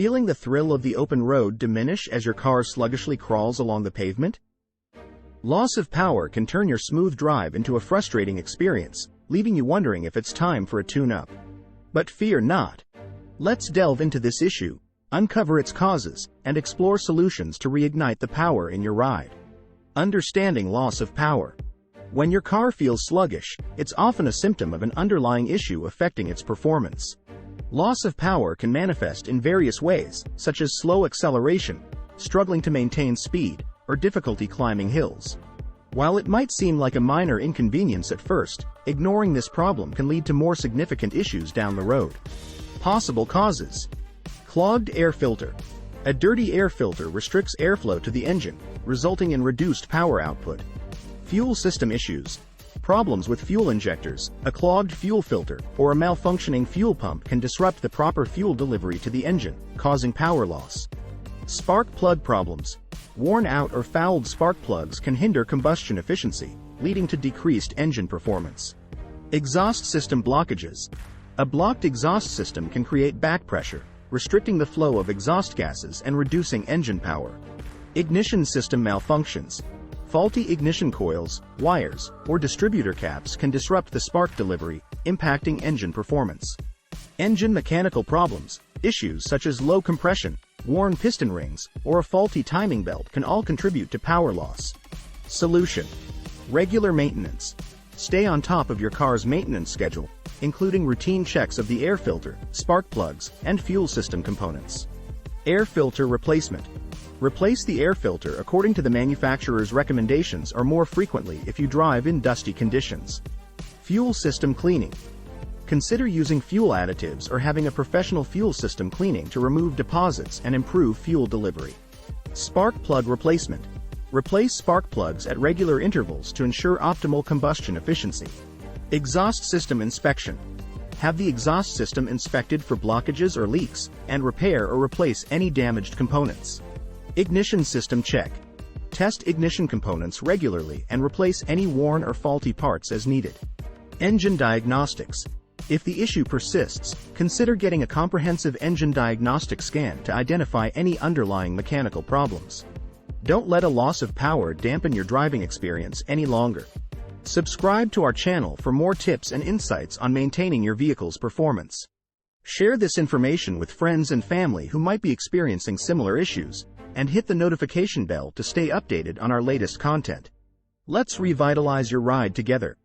Feeling the thrill of the open road diminish as your car sluggishly crawls along the pavement? Loss of power can turn your smooth drive into a frustrating experience, leaving you wondering if it's time for a tune-up. But fear not. Let's delve into this issue, uncover its causes, and explore solutions to reignite the power in your ride. Understanding loss of power. When your car feels sluggish, it's often a symptom of an underlying issue affecting its performance. Loss of power can manifest in various ways, such as slow acceleration, struggling to maintain speed, or difficulty climbing hills. While it might seem like a minor inconvenience at first, ignoring this problem can lead to more significant issues down the road. Possible causes. Clogged air filter. A dirty air filter restricts airflow to the engine, resulting in reduced power output. Fuel system issues. Problems with fuel injectors, a clogged fuel filter, or a malfunctioning fuel pump can disrupt the proper fuel delivery to the engine, causing power loss. Spark plug problems. Worn out or fouled spark plugs can hinder combustion efficiency, leading to decreased engine performance. Exhaust system blockages. A blocked exhaust system can create back pressure, restricting the flow of exhaust gases and reducing engine power. Ignition system malfunctions. Faulty ignition coils, wires, or distributor caps can disrupt the spark delivery, impacting engine performance. Engine mechanical problems. Issues such as low compression, worn piston rings, or a faulty timing belt can all contribute to power loss. Solution. Regular maintenance. Stay on top of your car's maintenance schedule, including routine checks of the air filter, spark plugs, and fuel system components. Air filter replacement. Replace the air filter according to the manufacturer's recommendations or more frequently if you drive in dusty conditions. Fuel system cleaning. Consider using fuel additives or having a professional fuel system cleaning to remove deposits and improve fuel delivery. Spark plug replacement. Replace spark plugs at regular intervals to ensure optimal combustion efficiency. Exhaust system inspection. Have the exhaust system inspected for blockages or leaks, and repair or replace any damaged components. Ignition system check. Test ignition components regularly and replace any worn or faulty parts as needed. Engine diagnostics. If the issue persists, consider getting a comprehensive engine diagnostic scan to identify any underlying mechanical problems. Don't let a loss of power dampen your driving experience any longer. Subscribe to our channel for more tips and insights on maintaining your vehicle's performance. Share this information with friends and family who might be experiencing similar issues, and hit the notification bell to stay updated on our latest content. Let's revitalize your ride together.